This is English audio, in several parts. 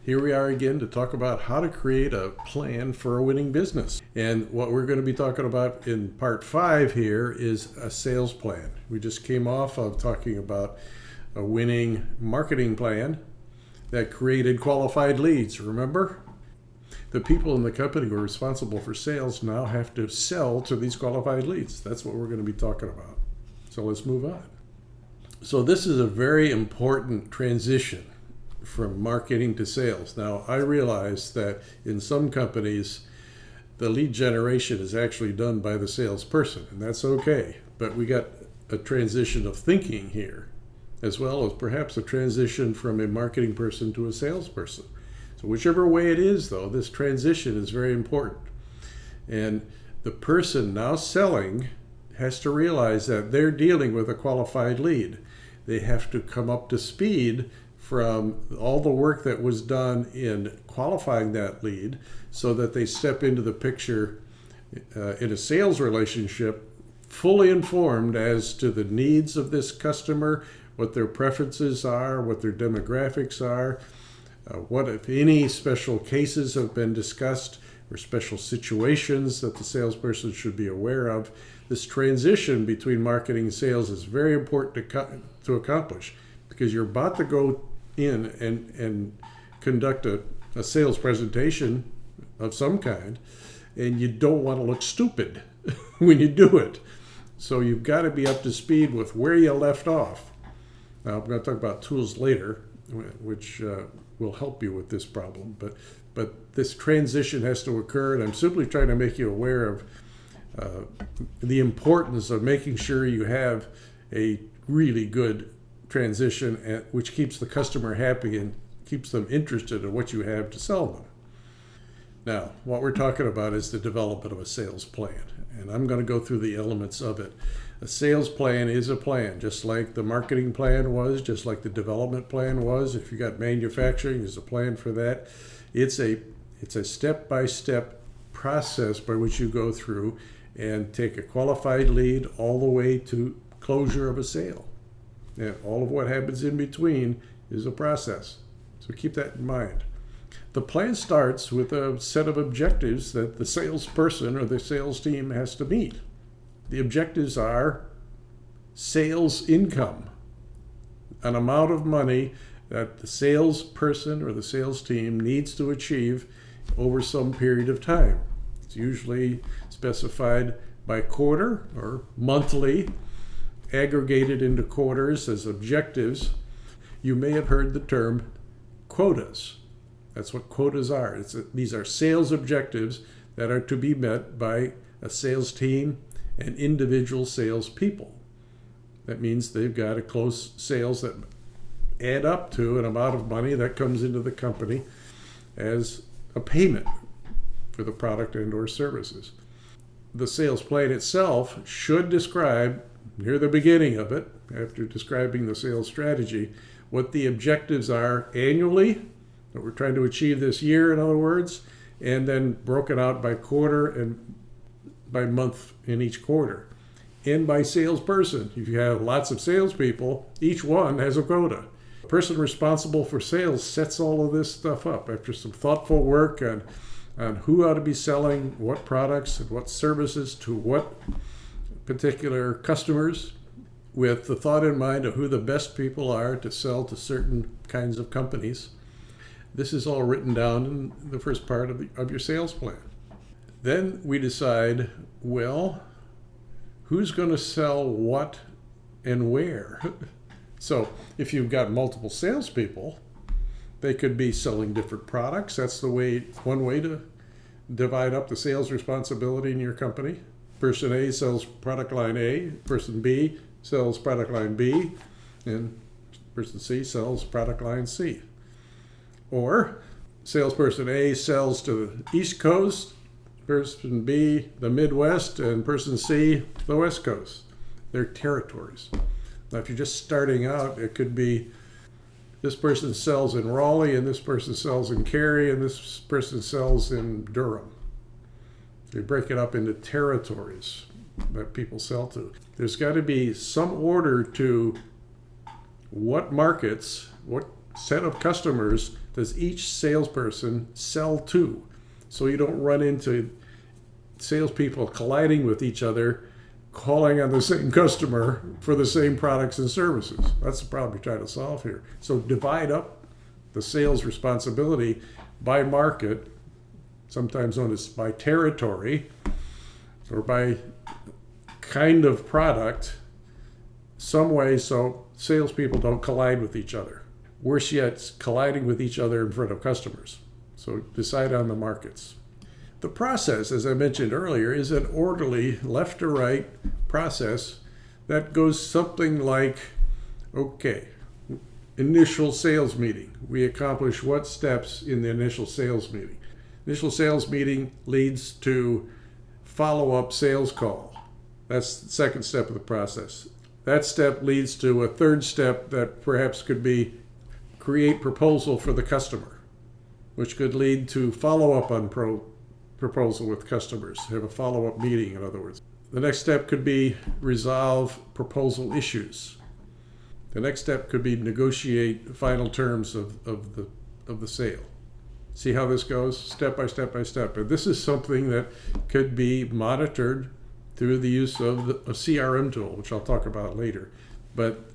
Here we are again to talk about how to create a plan for a winning business. And what we're going to be talking about in part 5 here is a sales plan. We just came off of talking about a winning marketing plan that created qualified leads, remember? The people in the company who are responsible for sales now have to sell to these qualified leads. That's what we're going to be talking about. So let's move on. So this is a very important transition from marketing to sales. Now, I realize that in some companies, the lead generation is actually done by the salesperson, and that's okay. But we got a transition of thinking here, as well as perhaps a transition from a marketing person to a salesperson. So whichever way it is, though, this transition is very important. And the person now selling has to realize that they're dealing with a qualified lead. They have to come up to speed from all the work that was done in qualifying that lead so that they step into the picture in a sales relationship fully informed as to the needs of this customer, what their preferences are, what their demographics are, what, if any, special cases have been discussed or special situations that the salesperson should be aware of. This transition between marketing and sales is very important to accomplish, because you're about to go in and conduct a sales presentation of some kind, and you don't want to look stupid when you do it. So you've got to be up to speed with where you left off. Now, I'm going to talk about tools later, which will help you with this problem. But this transition has to occur, and I'm simply trying to make you aware of the importance of making sure you have a really good transition, which keeps the customer happy and keeps them interested in what you have to sell them. Now, what we're talking about is the development of a sales plan, and I'm going to go through the elements of it. A sales plan is a plan, just like the marketing plan was, just like the development plan was. If you got manufacturing, there's a plan for that. It's a step-by-step process by which you go through and take a qualified lead all the way to closure of a sale. And all of what happens in between is a process. So keep that in mind. The plan starts with a set of objectives that the salesperson or the sales team has to meet. The objectives are sales income, an amount of money that the salesperson or the sales team needs to achieve over some period of time. It's usually specified by quarter or monthly, aggregated into quarters as objectives. You may have heard the term quotas. That's what quotas are. These are sales objectives that are to be met by a sales team and individual sales people. That means they've got to close sales that add up to an amount of money that comes into the company as a payment for the product and or services. The sales plan itself should describe, near the beginning of it, after describing the sales strategy, what the objectives are annually, that we're trying to achieve this year, in other words, and then broken out by quarter and by month in each quarter. And by salesperson. If you have lots of salespeople, each one has a quota. The person responsible for sales sets all of this stuff up after some thoughtful work on who ought to be selling what products and what services to what particular customers, with the thought in mind of who the best people are to sell to certain kinds of companies. This is all written down in the first part of your sales plan. Then we decide, well, who's going to sell what and where? So if you've got multiple salespeople, they could be selling different products. That's one way to divide up the sales responsibility in your company. Person A sells product line A, person B sells product line B, and person C sells product line C. Or salesperson A sells to the East Coast, person B the Midwest, and person C the West Coast. They're territories. Now, if you're just starting out, it could be this person sells in Raleigh, and this person sells in Cary, and this person sells in Durham. They break it up into territories that people sell to. There's got to be some order to what markets, what set of customers does each salesperson sell to? So you don't run into salespeople colliding with each other, calling on the same customer for the same products and services. That's the problem you're trying to solve here. So divide up the sales responsibility by market, sometimes known as by territory, or by kind of product, some way so salespeople don't collide with each other. Worse yet, colliding with each other in front of customers. So decide on the markets. The process, as I mentioned earlier, is an orderly left to right process that goes something like, okay, initial sales meeting. We accomplish what steps in the initial sales meeting? Initial sales meeting leads to follow-up sales call. That's the second step of the process. That step leads to a third step that perhaps could be create proposal for the customer, which could lead to follow-up on proposal with customers, have a follow-up meeting, in other words. The next step could be resolve proposal issues. The next step could be negotiate final terms of the sale. See how this goes? Step by step by step. And this is something that could be monitored through the use of a CRM tool, which I'll talk about later. But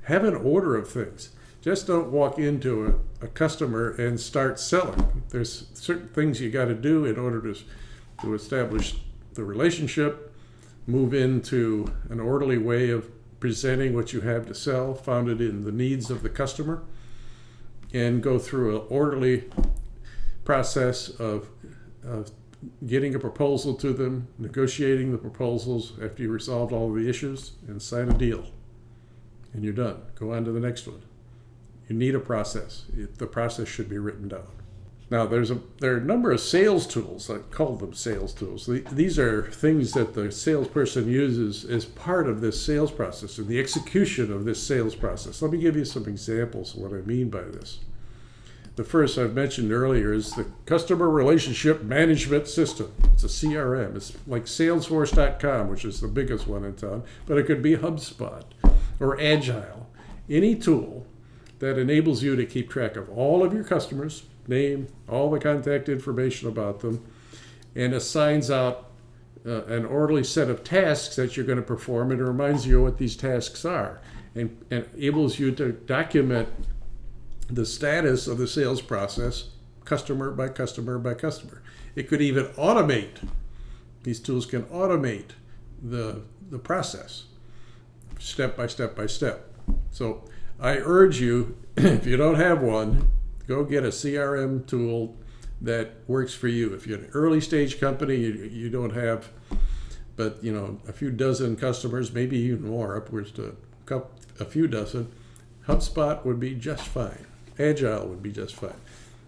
have an order of things. Just don't walk into a customer and start selling. There's certain things you got to do in order to establish the relationship, move into an orderly way of presenting what you have to sell, founded in the needs of the customer, and go through an orderly process of getting a proposal to them, negotiating the proposals after you resolved all of the issues, and sign a deal. And you're done. Go on to the next one. You need a process. The process should be written down. Now, there are a number of sales tools. I call them sales tools. These are things that the salesperson uses as part of this sales process and the execution of this sales process. Let me give you some examples of what I mean by this. The first I've mentioned earlier is the Customer Relationship Management System. It's a CRM. It's like Salesforce.com, which is the biggest one in town, but it could be HubSpot or Agile. Any tool that enables you to keep track of all of your customers, name, all the contact information about them, and assigns out an orderly set of tasks that you're going to perform, and it reminds you what these tasks are, and enables you to document the status of the sales process, customer by customer by customer. It could even automate. These tools can automate the process, step by step by step. So I urge you, if you don't have one, go get a CRM tool that works for you. If you're an early stage company, you don't have, but a few dozen customers, maybe even more, upwards to a few dozen, HubSpot would be just fine. Agile would be just fine.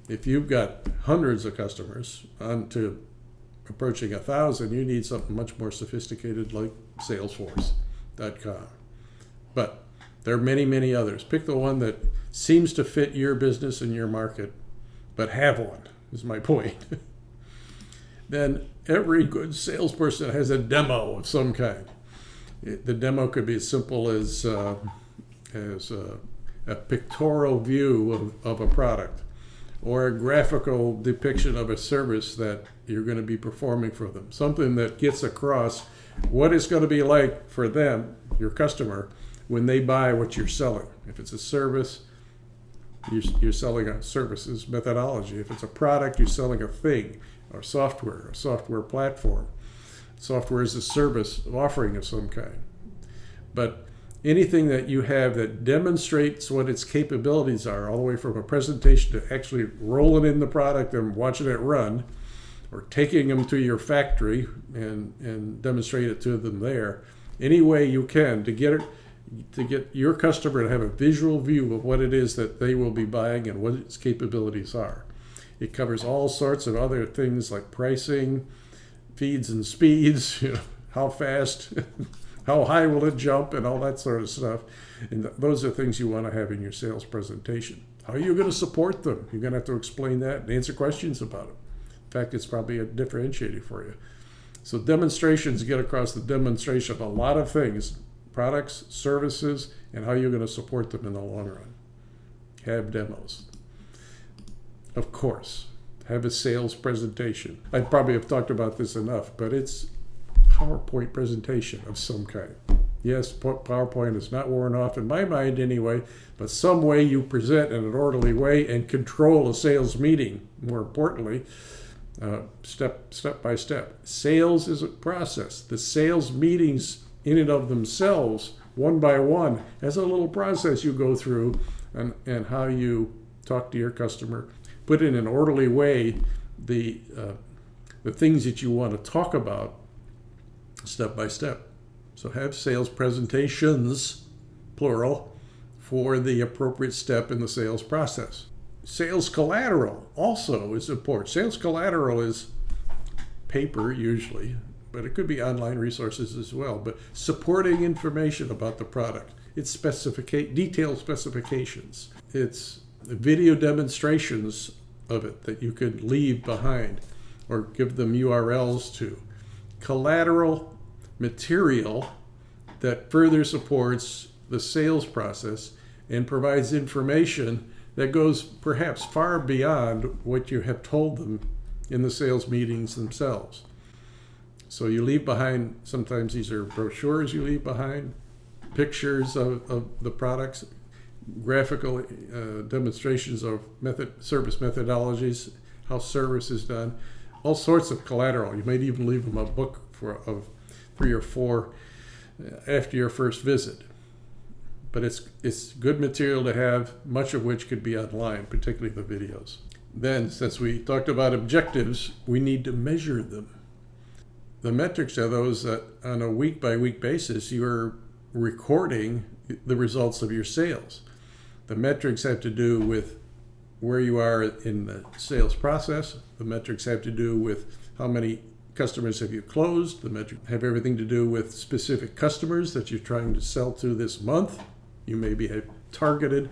If you've got hundreds of customers on to approaching 1,000, you need something much more sophisticated like Salesforce.com. But there are many, many others. Pick the one that seems to fit your business and your market, but have one, is my point. Then every good salesperson has a demo of some kind. The demo could be as simple as a pictorial view of a product, or a graphical depiction of a service that you're going to be performing for them. Something that gets across what it's going to be like for them, your customer, when they buy what you're selling. If it's a service, you're selling a services methodology. If it's a product, you're selling a thing, or software, a software platform. Software is a service offering of some kind. But anything that you have that demonstrates what its capabilities are, all the way from a presentation to actually rolling in the product and watching it run, or taking them to your factory and demonstrate it to them there, any way you can to get your customer to have a visual view of what it is that they will be buying and what its capabilities are. It covers all sorts of other things like pricing, feeds and speeds, how fast, how high will it jump, and all that sort of stuff. And those are things you want to have in your sales presentation. How are you going to support them? You're going to have to explain that and answer questions about it. In fact, it's probably a differentiator for you. So demonstrations get across the demonstration of a lot of things, products, services, and how you're going to support them in the long run. Have demos. Of course, have a sales presentation. I probably have talked about this enough, but it's PowerPoint presentation of some kind. Yes, PowerPoint is not worn off in my mind anyway, but some way you present in an orderly way and control a sales meeting, more importantly, step by step. Sales is a process. The sales meetings in and of themselves, one by one, as a little process you go through and how you talk to your customer. Put in an orderly way the things that you want to talk about step by step. So have sales presentations, plural, for the appropriate step in the sales process. Sales collateral also is important. Sales collateral is paper usually, but it could be online resources as well. But supporting information about the product. It's detailed specifications. It's video demonstrations of it that you could leave behind or give them URLs to. Collateral material that further supports the sales process and provides information that goes perhaps far beyond what you have told them in the sales meetings themselves. So you leave behind, sometimes these are brochures you leave behind, pictures of the products, graphical demonstrations of service methodologies, how service is done, all sorts of collateral. You might even leave them a book of 3 or 4 after your first visit. But it's good material to have, much of which could be online, particularly the videos. Then, since we talked about objectives, we need to measure them. The metrics are those that on a week-by-week basis, you're recording the results of your sales. The metrics have to do with where you are in the sales process. The metrics have to do with how many customers have you closed. The metrics have everything to do with specific customers that you're trying to sell to this month. You maybe have targeted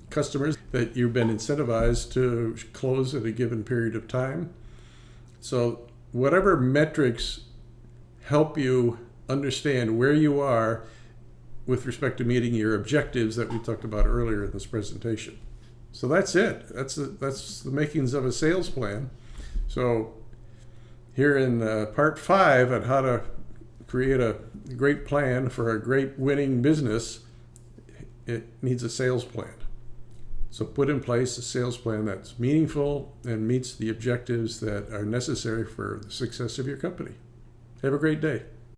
customers that you've been incentivized to close at a given period of time. So whatever metrics help you understand where you are with respect to meeting your objectives that we talked about earlier in this presentation. So that's it. That's the makings of a sales plan. So here in part 5 on how to create a great plan for a great winning business, it needs a sales plan. So put in place a sales plan that's meaningful and meets the objectives that are necessary for the success of your company. Have a great day.